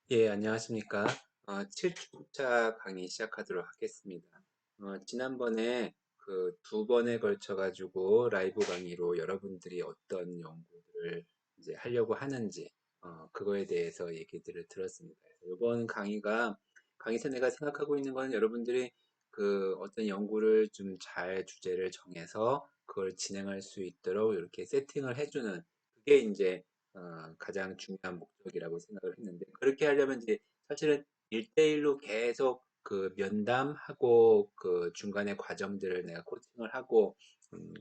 예, 안녕하십니까. 7주차 강의 시작하도록 하겠습니다. 지난번에 그 두 번에 걸쳐가지고 라이브 강의로 여러분들이 어떤 연구들을 이제 하려고 하는지, 그거에 대해서 얘기들을 들었습니다. 이번 강의에서 내가 생각하고 있는 건 여러분들이 그 어떤 연구를 좀 잘 주제를 정해서 그걸 진행할 수 있도록 이렇게 세팅을 해주는 그게 이제 가장 중요한 목적이라고 생각을 했는데, 그렇게 하려면 이제 사실은 1대1로 계속 그 면담하고 그 중간에 과정들을 내가 코칭을 하고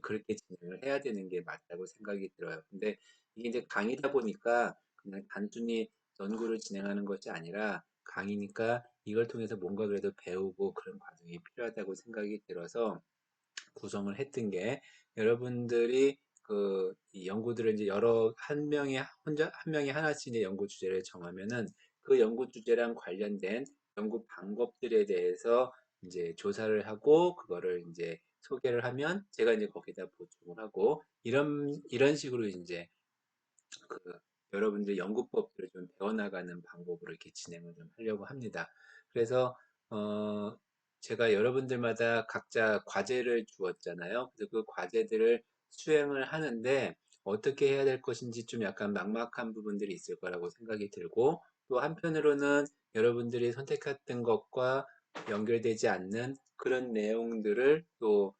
그렇게 진행을 해야 되는 게 맞다고 생각이 들어요. 근데 이게 이제 강의다 보니까 그냥 단순히 연구를 진행하는 것이 아니라 강의니까 이걸 통해서 뭔가 그래도 배우고 그런 과정이 필요하다고 생각이 들어서 구성을 했던 게, 여러분들이 이 연구들을 이제 한 명이 혼자 한 명이 하나씩 이제 연구 주제를 정하면은 그 연구 주제랑 관련된 연구 방법들에 대해서 이제 조사를 하고 그거를 이제 소개를 하면 제가 이제 거기다 보충을 하고 이런 식으로 이제 그 여러분들 연구법들을 좀 배워나가는 방법으로 이렇게 진행을 좀 하려고 합니다. 그래서 어, 제가 여러분들마다 각자 과제를 주었잖아요. 그래서 그 과제들을 수행을 하는데 어떻게 해야 될 것인지 좀 약간 막막한 부분들이 있을 거라고 생각이 들고, 또 한편으로는 여러분들이 선택했던 것과 연결되지 않는 그런 내용들을 또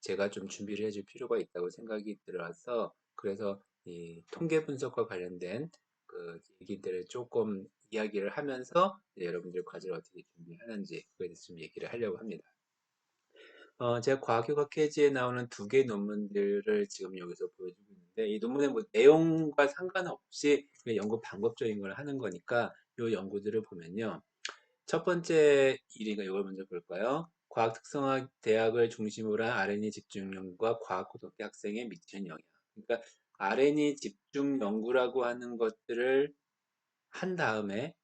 제가 좀 준비를 해줄 필요가 있다고 생각이 들어서, 그래서 이 통계 분석과 관련된 그 얘기들을 조금 이야기를 하면서 여러분들 과제를 어떻게 준비하는지 그에 대해서 좀 얘기를 하려고 합니다. 제가 과학교과 케이지에 나오는 두 개의 논문들을 지금 여기서 보여주고 있는데, 이 논문의 뭐 내용과 상관없이 그냥 연구 방법적인 걸 하는 거니까 이 연구들을 보면요. 첫 번째 1위가 이걸 먼저 볼까요? 과학 특성화 대학을 중심으로 한 R&D 집중 연구가 과학 고등학교 학생에 미치는 영향. 그러니까 R&D 집중 연구라고 하는 것들을 한 다음에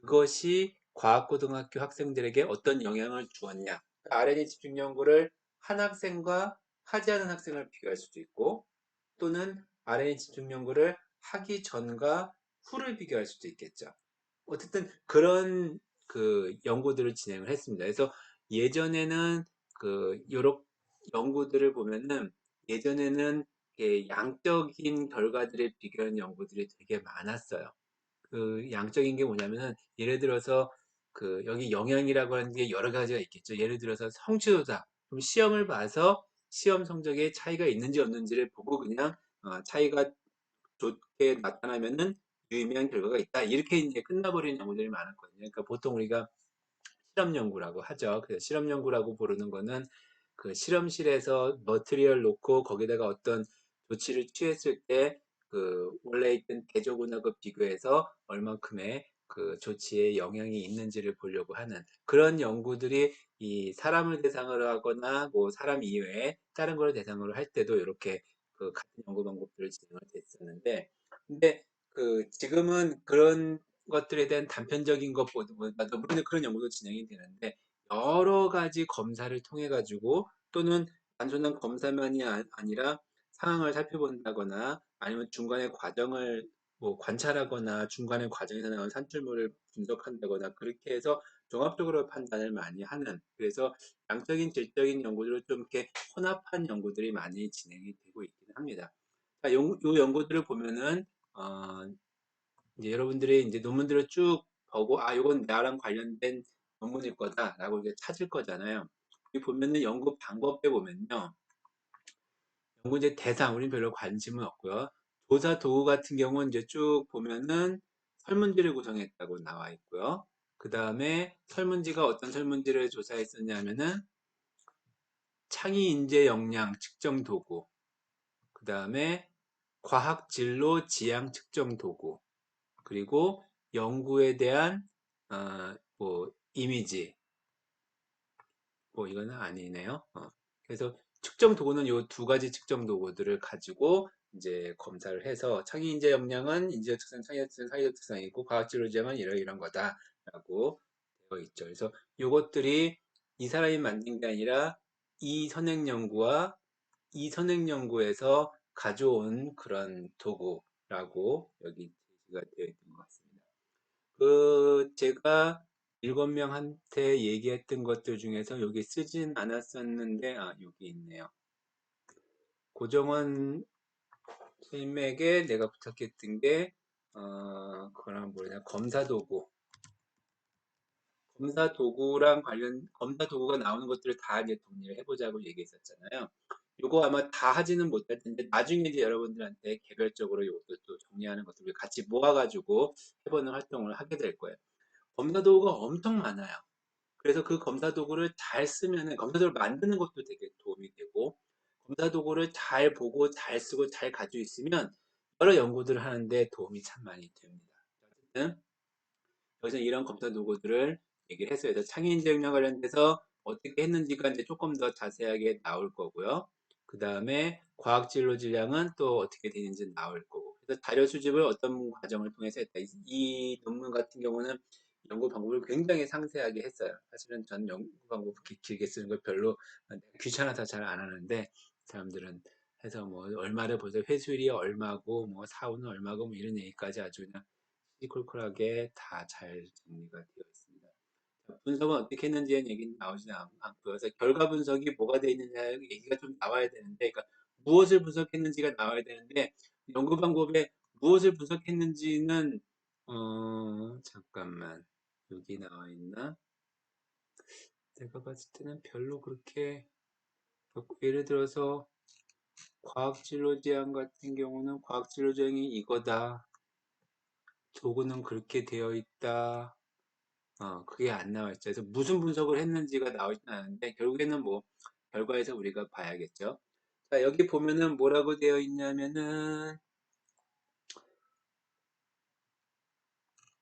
그것이 과학고등학교 학생들에게 어떤 영향을 주었냐. R&D 집중 연구를 한 학생과 하지 않은 학생을 비교할 수도 있고, 또는 R&D 집중 연구를 하기 전과 후를 비교할 수도 있겠죠. 어쨌든 그런 그 연구들을 진행을 했습니다. 그래서 예전에는 요런 연구들을 보면은, 예전에는 이렇게 양적인 결과들을 비교하는 연구들이 되게 많았어요. 그 양적인 게 뭐냐면은, 예를 들어서 여기 영향이라고 하는 게 여러 가지가 있겠죠. 예를 들어서 성취도다. 그럼 시험을 봐서 시험 성적에 차이가 있는지 없는지를 보고 그냥 차이가 좋게 나타나면은 유의미한 결과가 있다. 이렇게 이제 끝나버리는 연구들이 많았거든요. 그러니까 보통 우리가 실험 연구라고 하죠. 그래서 실험 연구라고 부르는 거는 그 실험실에서 머티리얼 놓고 거기다가 어떤 조치를 취했을 때 원래 있던 대조군하고 비교해서 얼만큼의 그 조치에 영향이 있는지를 보려고 하는 그런 연구들이, 이 사람을 대상으로 하거나 뭐 사람 이외에 다른 걸 대상으로 할 때도 이렇게 그 같은 연구 방법들을 진행을 됐었는데, 근데 지금은 그런 것들에 대한 단편적인 것보다 물론 그런 연구도 진행이 되는데, 여러 가지 검사를 통해 가지고, 또는 단순한 검사만이 아니라 상황을 살펴본다거나 아니면 중간에 과정을 뭐 관찰하거나 중간에 과정에서 나온 산출물을 분석한다거나 그렇게 해서 종합적으로 판단을 많이 하는, 그래서 양적인 질적인 연구들을 좀 이렇게 혼합한 연구들이 많이 진행이 되고 있기는 합니다. 자, 요 연구들을 보면은 어, 이제 여러분들이 이제 논문들을 쭉 보고, 이건 나랑 관련된 논문일 거다라고 이제 찾을 거잖아요. 여기 보면은 연구 방법에 보면요. 연구 이제 대상, 우리는 별로 관심은 없고요. 조사 도구 같은 경우는 이제 쭉 보면은 설문지를 구성했다고 나와 있고요. 그 다음에 설문지가 어떤 설문지를 조사했었냐면은 창의 인재 역량 측정 도구, 그 다음에 과학 진로 지향 측정 도구, 그리고 연구에 대한 뭐 이미지, 뭐 이거는 아니네요. 그래서 측정 도구는 요 두 가지 측정 도구들을 가지고 이제 검사를 해서, 창의 인재 역량은 인지적 특성, 창의적 특성, 사회적 특성이 있고 과학 진로 지향은 이런 거다라고 되어 있죠. 그래서 요것들이 이 사람이 만든 게 아니라 이 선행 연구와 이 선행 연구에서 가져온 그런 도구라고 여기 제시가 되어 있는 것 같습니다. 제가 7명한테 얘기했던 것들 중에서 여기 쓰진 않았었는데, 여기 있네요. 고정원 선생님에게 내가 부탁했던 게, 그거랑 뭐냐, 검사 도구랑 검사 도구가 나오는 것들을 다 이제 정리를 해보자고 얘기했었잖아요. 요거 아마 다 하지는 못할 텐데, 나중에 이제 여러분들한테 개별적으로 이것도 또 정리하는 것들을 같이 모아가지고 해보는 활동을 하게 될 거예요. 검사 도구가 엄청 많아요. 그래서 그 검사 도구를 잘 쓰면은 검사 도구를 만드는 것도 되게 도움이 되고, 검사 도구를 잘 보고 잘 쓰고 잘 가지고 있으면 여러 연구들을 하는데 도움이 참 많이 됩니다. 어쨌든 여기서 이런 검사 도구들을 얘기를 했어요. 그래서 창의인재 역량 관련돼서 어떻게 했는지가 이제 조금 더 자세하게 나올 거고요. 그 다음에 과학진로 질량은 또 어떻게 되는지 나올 거고. 그래서 자료 수집을 어떤 과정을 통해서 했다. 이 논문 같은 경우는 연구 방법을 굉장히 상세하게 했어요. 사실은 전 연구 방법 길게 쓰는 걸 별로 귀찮아서 잘 안 하는데, 사람들은 해서 뭐 얼마를 보세요. 회수율이 얼마고 뭐 사후는 얼마고 뭐 이런 얘기까지 아주 그냥 시콜콜하게 다 잘 정리가 되어 있습니다. 분석은 어떻게 했는지의 얘기는 나오지 않고요. 그래서 결과 분석이 뭐가 되어 있느냐 얘기가 좀 나와야 되는데, 그러니까 무엇을 분석했는지가 나와야 되는데, 연구 방법에 무엇을 분석했는지는 잠깐만, 여기 나와 있나? 내가 봤을 때는 별로 그렇게 예를 들어서 과학진로 제한 같은 경우는 과학진로 제한이 이거다. 도구는 그렇게 되어 있다. 그게 안 나와 있죠. 그래서 무슨 분석을 했는지가 나오진 않은데, 결국에는 뭐, 결과에서 우리가 봐야겠죠. 자, 여기 보면은 뭐라고 되어 있냐면은,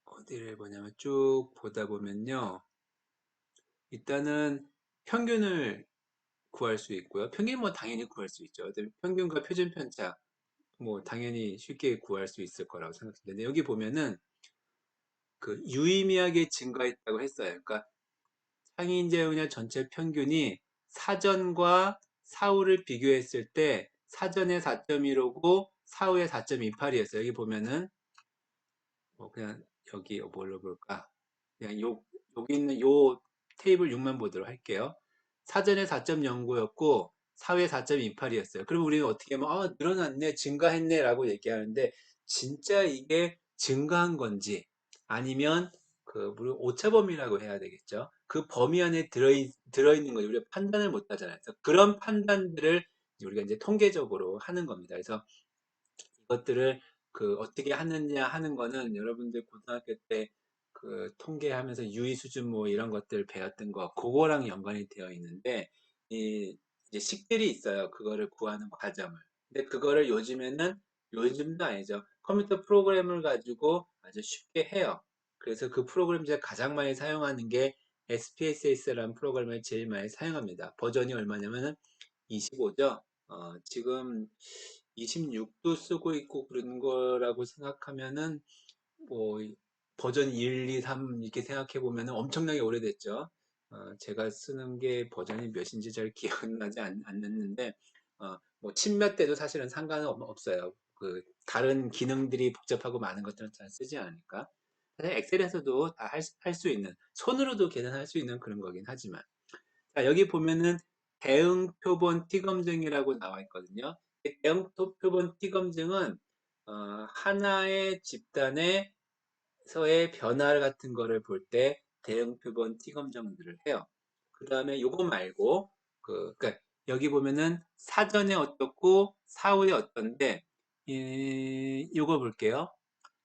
어디를 보냐면 쭉 보다 보면요. 일단은 평균을 구할 수 있고요. 평균 뭐 당연히 구할 수 있죠. 평균과 표준 편차, 뭐 당연히 쉽게 구할 수 있을 거라고 생각합니다. 여기 보면은 그 유의미하게 증가했다고 했어요. 그러니까 상인제휴냐 전체 평균이 사전과 사후를 비교했을 때 사전에 4.15고 사후에 4.28이었어요. 여기 보면은 뭐 그냥 여기 뭘로 볼까? 그냥 여기 있는 요 테이블 6만 보도록 할게요. 사전에 4.09였고 사후에 4.28이었어요. 그럼 우리는 어떻게 하면 늘어났네, 증가했네 라고 얘기하는데, 진짜 이게 증가한 건지 아니면 그 우리 오차범위라고 해야 되겠죠. 그 범위 안에 들어있는 거 우리가 판단을 못 하잖아요. 그래서 그런 판단들을 우리가 이제 통계적으로 하는 겁니다. 그래서 이것들을 그 어떻게 하느냐 하는 거는 여러분들 고등학교 때 그 통계하면서 유의 수준 뭐 이런 것들 배웠던 거 그거랑 연관이 되어 있는데, 이 이제 식들이 있어요. 그거를 구하는 과정을. 근데 그거를 요즘도 아니죠. 컴퓨터 프로그램을 가지고 아주 쉽게 해요. 그래서 그 프로그램 제가 가장 많이 사용하는 게 SPSS라는 프로그램을 제일 많이 사용합니다. 버전이 얼마냐면은 25죠. 지금 26도 쓰고 있고 그런 거라고 생각하면은 뭐 버전 1, 2, 3 이렇게 생각해 보면은 엄청나게 오래됐죠. 제가 쓰는 게 버전이 몇인지 잘 기억은 나지 않는데, 뭐 친몇 대도 사실은 상관은 없어요. 그 다른 기능들이 복잡하고 많은 것들은 잘 쓰지 않으니까. 사실 엑셀에서도 다 할 수 있는, 손으로도 계산할 수 있는 그런 거긴 하지만. 자, 여기 보면은 대응 표본 T 검증이라고 나와 있거든요. 대응 표본 T 검증은 하나의 집단에서의 변화 같은 거를 볼 때 대응 표본 T 검증들을 해요. 그 다음에 요거 말고 그러니까 여기 보면은 사전에 어떻고 사후에 어떤데, 요거 볼게요.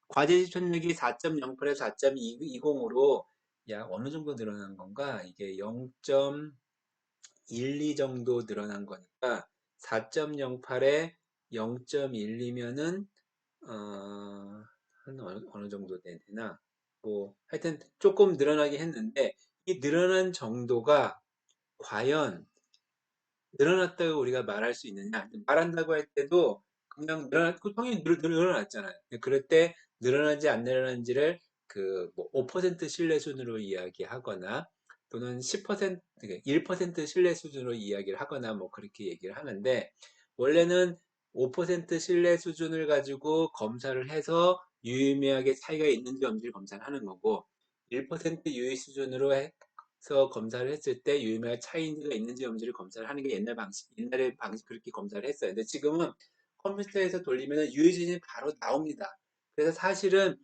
과제 집중력이 4.08에서 4.20으로 약 어느 정도 늘어난 건가? 이게 0.12 정도 늘어난 거니까 4.08에 0.12면은 한 어느 정도 되나? 뭐 하여튼 조금 늘어나긴 했는데, 이 늘어난 정도가 과연 늘어났다고 우리가 말할 수 있느냐? 말한다고 할 때도 그냥 당연히 늘어났잖아요. 그럴 때 늘어난지 안 늘어난지를 그뭐 5% 신뢰 수준으로 이야기하거나 또는 10% 1% 신뢰 수준으로 이야기를 하거나 뭐 그렇게 얘기를 하는데, 원래는 5% 신뢰 수준을 가지고 검사를 해서 유의미하게 차이가 있는지 없는지 검사를 하는 거고 1% 유의 수준으로 해서 검사를 했을 때 유의미하게 차이가 있는지 없는지를 검사를 하는 게 옛날의 방식 그렇게 검사를 했어요. 근데 지금은 컴퓨터에서 돌리면 유의 수준이 바로 나옵니다. 그래서 사실은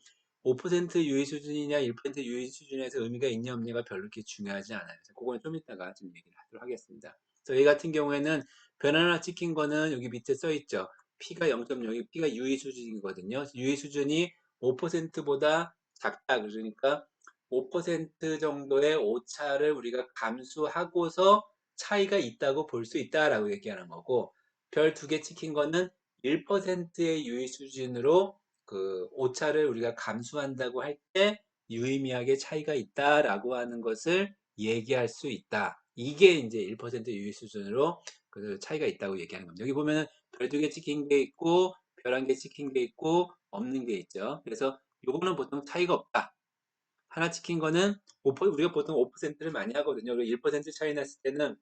5% 유의 수준이냐 1% 유의 수준에서 의미가 있냐 없냐가 별로 그렇게 중요하지 않아요. 그거는 좀 이따가 좀 얘기를 하도록 하겠습니다. 저희 같은 경우에는 변 하나 찍힌 거는 여기 밑에 써 있죠. P가 0.0이 P가 유의 수준이거든요. 유의 수준이 5%보다 작다. 그러니까 5% 정도의 오차를 우리가 감수하고서 차이가 있다고 볼 수 있다라고 얘기하는 거고 별 두 개 찍힌 거는 1%의 유의 수준으로 그 오차를 우리가 감수한다고 할 때 유의미하게 차이가 있다라고 하는 것을 얘기할 수 있다. 이게 이제 1% 유의 수준으로 그 차이가 있다고 얘기하는 겁니다. 여기 보면은 별 두 개 찍힌 게 있고 별 한 개 찍힌 게 있고 없는 게 있죠. 그래서 요거는 보통 차이가 없다. 하나 찍힌 거는 우리가 보통 5%를 많이 하거든요. 그리고 1% 차이 났을 때는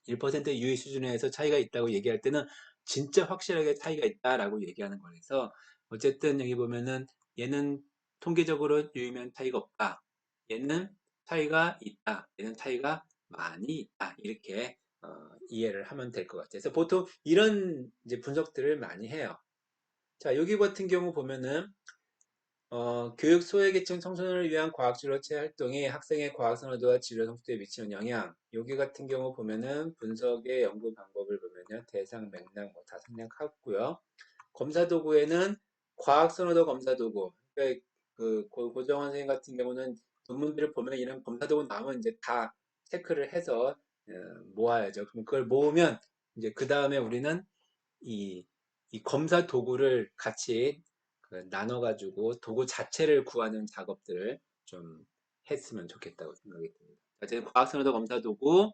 1% 유의 수준에서 차이가 있다고 얘기할 때는 진짜 확실하게 차이가 있다라고 얘기하는 거라서 어쨌든 여기 보면은 얘는 통계적으로 유의미한 차이가 없다. 얘는 차이가 있다. 얘는 차이가 많이 있다. 이렇게 이해를 하면 될 것 같아요. 그래서 보통 이런 이제 분석들을 많이 해요. 자, 여기 같은 경우 보면은 교육 소외계층 청소년을 위한 과학진로체 활동이 학생의 과학 선호도와 진로 성취도에 미치는 영향. 여기 같은 경우 보면은 분석의 연구 방법을 보면요. 대상, 맥락 뭐 다 생략하고요. 검사 도구에는 과학 선호도 검사 도구. 그러니까 그 고정원 선생님 같은 경우는 논문들을 보면 이런 검사 도구 나오면 이제 다 체크를 해서 모아야죠. 그럼 그걸 모으면 이제 그 다음에 우리는 이, 이 검사 도구를 같이 나눠가지고 도구 자체를 구하는 작업들을 좀 했으면 좋겠다고 생각이 듭니다. 어쨌든 과학선호도 검사 도구,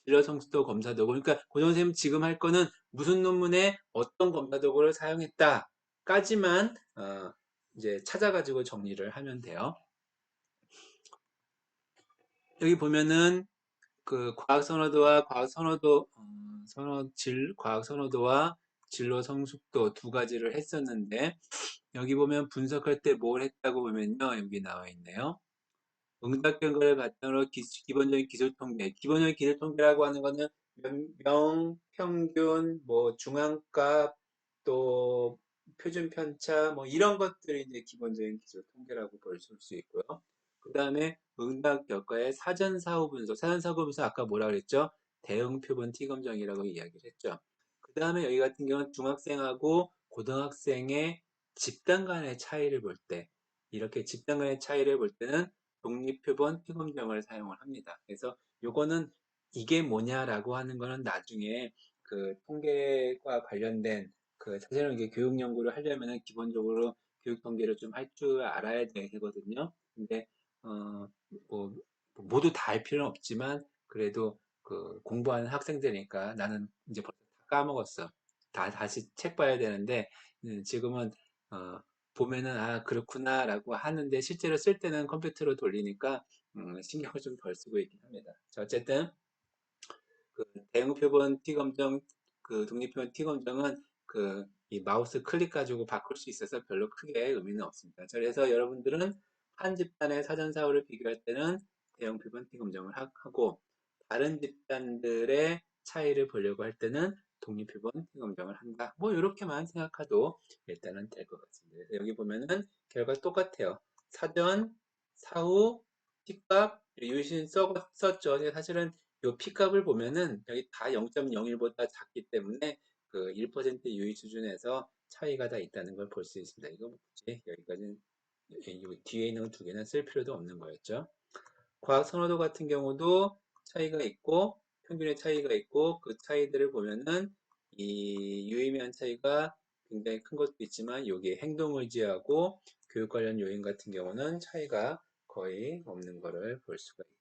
진로성숙도 검사 도구. 그러니까 고정 선생님 지금 할 거는 무슨 논문에 어떤 검사 도구를 사용했다까지만 이제 찾아가지고 정리를 하면 돼요. 여기 보면은 그 과학선호도와 과학선호도와 진로 성숙도 두 가지를 했었는데 여기 보면 분석할 때 뭘 했다고 보면요. 여기 나와 있네요. 응답 결과를 바탕으로 기본적인 기술 통계. 기본적인 기술 통계라고 하는 거는 평균, 뭐 중앙값, 또 표준 편차, 뭐 이런 것들이 이제 기본적인 기술 통계라고 볼 수 있고요. 그 다음에 응답 결과의 사전 사후 분석. 사전 사후 분석 아까 뭐라 그랬죠? 대응 표본 T 검정이라고 이야기를 했죠. 그 다음에 여기 같은 경우는 중학생하고 고등학생의 집단 간의 차이를 볼 때, 이렇게 집단 간의 차이를 볼 때는 독립표본 피검정을 사용을 합니다. 그래서 요거는 이게 뭐냐라고 하는 거는 나중에 그 통계과 관련된 그 사실은 이게 교육 연구를 하려면은 기본적으로 교육 통계를 좀 할 줄 알아야 되거든요. 근데 뭐 모두 다 할 필요는 없지만 그래도 그 공부하는 학생들이니까 나는 이제 벌써 다 까먹었어. 다시 책 봐야 되는데 지금은 어, 보면은 아 그렇구나라고 하는데 실제로 쓸 때는 컴퓨터로 돌리니까 신경을 좀 덜 쓰고 있긴 합니다. 자, 어쨌든 그 대응표본 T검정 그 독립표본 T검정은 그 이 마우스 클릭 가지고 바꿀 수 있어서 별로 크게 의미는 없습니다. 자, 그래서 여러분들은 한 집단의 사전 사후를 비교할 때는 대응표본 T검정을 하고 다른 집단들의 차이를 보려고 할 때는 독립표본 T검정을 한다. 뭐 이렇게만 생각해도 일단은 될 것 같습니다. 그래서 여기 보면은 결과 똑같아요. 사전, 사후, T값, 유신 썼죠. 근데 사실은 요 P값을 보면은 여기 다 0.01보다 작기 때문에 그 1% 유의 수준에서 차이가 다 있다는 걸 볼 수 있습니다. 이거 뭐 굳이 여기까지는 뒤에 있는 두 개는 쓸 필요도 없는 거였죠. 과학 선호도 같은 경우도 차이가 있고 평균의 차이가 있고 그 차이들을 보면은 이 유의미한 차이가 굉장히 큰 것도 있지만 여기에 행동의지하고 교육 관련 요인 같은 경우는 차이가 거의 없는 것을 볼 수가 있죠.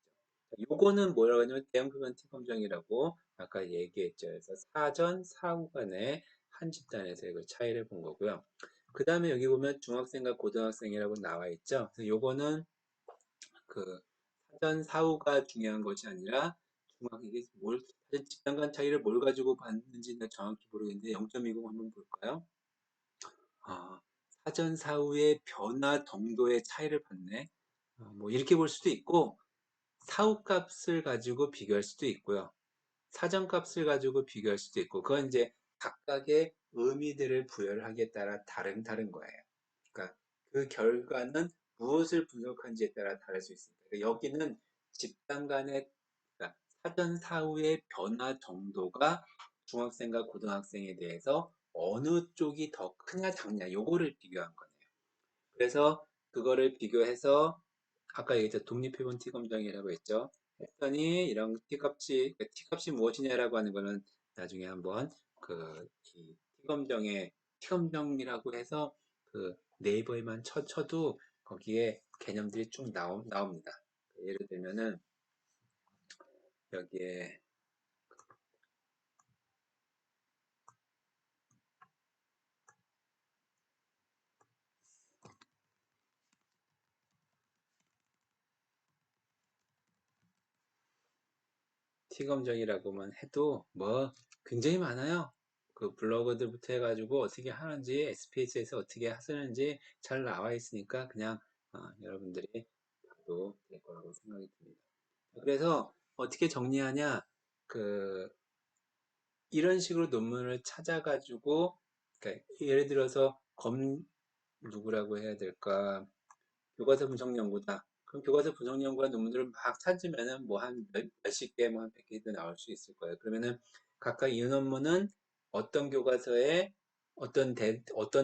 요거는 뭐라고 하냐면 대형표본 T검정이라고 아까 얘기했죠. 그래서 사전, 사후 간의 한 집단에서 그 차이를 본 거고요. 그 다음에 여기 보면 중학생과 고등학생이라고 나와 있죠. 그래서 요거는 그 사전, 사후가 중요한 것이 아니라 이게 사전 집단 간 차이를 뭘 가지고 봤는지 정확히 모르겠는데 0.20 한번 볼까요? 아, 사전 사후의 변화 정도의 차이를 봤네. 뭐 이렇게 볼 수도 있고 사후 값을 가지고 비교할 수도 있고요. 사전 값을 가지고 비교할 수도 있고 그건 이제 각각의 의미들을 부여를 하기에 따라 다른 거예요. 그러니까 그 결과는 무엇을 분석한지에 따라 다를 수 있습니다. 그러니까 여기는 집단 간의 그러니까 사전 사후의 변화 정도가 중학생과 고등학생에 대해서 어느 쪽이 더 크냐 작냐 요거를 비교한 거네요. 그래서 그거를 비교해서 아까 얘기했죠. 독립해본 T검정이라고 했죠. 했더니 이런 T값이, T값이 무엇이냐라고 하는 거는 나중에 한번 이 T검정이라고 해서 그 네이버에만 쳐도 거기에 개념들이 쭉 나옵니다. 예를 들면은 여기에 T검정이라고만 해도 뭐 굉장히 많아요. 그 블로거들부터 해가지고 어떻게 하는지 SPS에서 어떻게 하시는지 잘 나와 있으니까 그냥 여러분들이 봐도 될 거라고 생각이 듭니다. 그래서 어떻게 정리하냐 그 이런 식으로 논문을 찾아가지고 그러니까 예를 들어서 누구라고 해야 될까 교과서 분석 연구다. 그럼 교과서 분석 연구한 논문들을 막 찾으면은 뭐 한 몇십 개, 뭐 한 100개도 나올 수 있을 거예요. 그러면은 각각 이 논문은 어떤 교과서에 어떤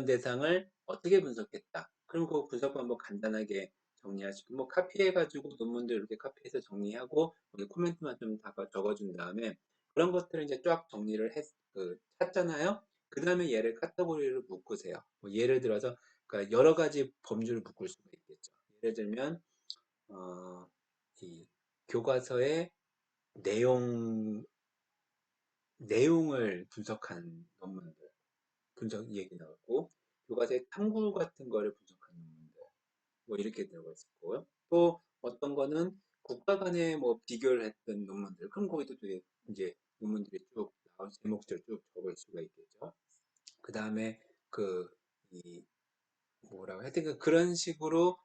대상을 어떻게 분석했다. 그럼 그 분석 방법 간단하게 정리하시고, 뭐 카피해가지고 논문들 이렇게 카피해서 정리하고, 거기 코멘트만 좀 다 적어준 다음에 그런 것들을 이제 쫙 정리를 찾잖아요. 그 다음에 얘를 카테고리로 묶으세요. 뭐 예를 들어서 그러니까 여러 가지 범주를 묶을 수가 있겠죠. 예를 들면 어, 이 교과서의 내용 내용을 분석한 논문들 분석 얘기 나왔고 교과서의 탐구 같은 거를 분석한 논문들 뭐 이렇게 들어가 있었고요. 또 어떤 거는 국가 간에 뭐 비교를 했던 논문들 그럼 거기도 이제 논문들이 쭉 나올 제목들 쭉 적을 수가 있겠죠. 그 다음에 이 뭐라고 하여튼 그런 식으로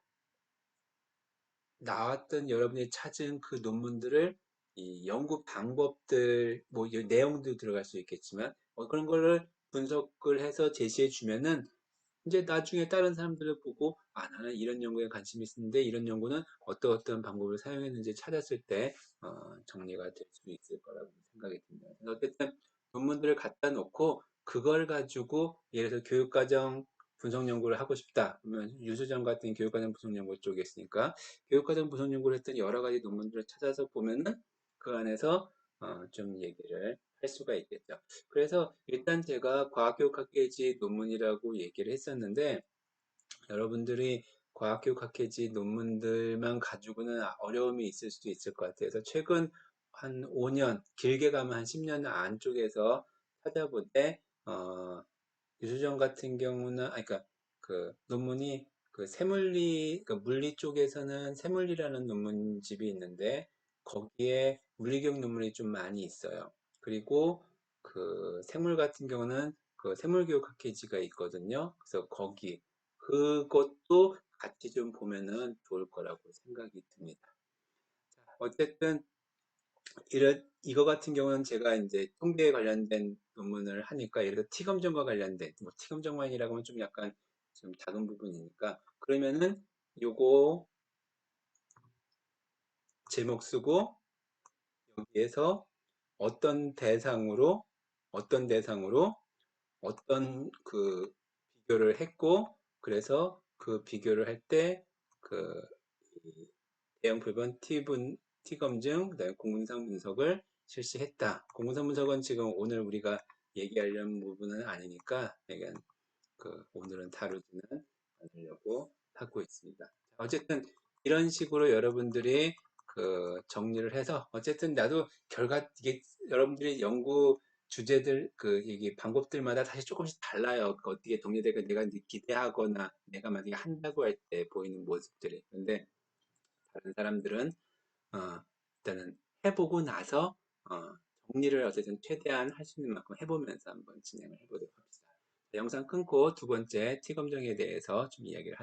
나왔던 여러분이 찾은 그 논문들을 이 연구 방법들, 뭐 내용도 들어갈 수 있겠지만 그런 거를 분석을 해서 제시해 주면은 이제 나중에 다른 사람들을 보고 나는 이런 연구에 관심이 있는데 이런 연구는 어떤 방법을 사용했는지 찾았을 때 정리가 될 수 있을 거라고 생각이 듭니다. 어쨌든 논문들을 갖다 놓고 그걸 가지고 예를 들어서 교육과정 분석 연구를 하고 싶다. 그러면 유수정 같은 교육과정 분석 연구 쪽에 있으니까 교육과정 분석 연구를 했던 여러 가지 논문들을 찾아서 보면은 그 안에서 좀 얘기를 할 수가 있겠죠. 그래서 일단 제가 과학교육학계지 논문이라고 얘기를 했었는데 여러분들이 과학교육학회지 논문들만 가지고는 어려움이 있을 수도 있을 것 같아서 최근 한 5년, 길게 가면 한 10년 안쪽에서 찾아보되 유수정 같은 경우는 그러니까 그 논문이 그 세물리 그 물리 쪽에서는 세물리라는 논문집이 있는데 거기에 물리교육 논문이 좀 많이 있어요. 그리고 그 생물 같은 경우는 그 생물교육 학회지가 있거든요. 그래서 거기 그것도 같이 좀 보면은 좋을 거라고 생각이 듭니다. 어쨌든 이거 같은 경우는 제가 이제 통계에 관련된 논문을 하니까 예를 들어 T검정과 관련된 뭐 T검정만이라고 하면 좀 약간 좀 작은 부분이니까 그러면은 요거 제목 쓰고 여기에서 어떤 대상으로 어떤 대상으로 어떤 비교를 했고 그래서 그 비교를 할 때 그 대형 불변 T검증, 그다음에 공문상 분석을 실시했다. 공문상 분석은 지금 오늘 우리가 얘기하려는 부분은 아니니까 오늘은 다루지는 않으려고 하고 있습니다. 어쨌든 이런 식으로 여러분들이 정리를 해서 어쨌든 나도 이게 여러분들이 연구 주제들 이게 방법들마다 사실 조금씩 달라요. 어떻게 동료들과 내가 기대하거나 내가 만약에 한다고 할 때 보이는 모습들이. 근데 다른 사람들은 일단은 해보고 나서 정리를 어쨌든 최대한 할 수 있는 만큼 해보면서 한번 진행을 해보도록 합시다. 영상 끊고 두 번째 T 검정에 대해서 좀 이야기를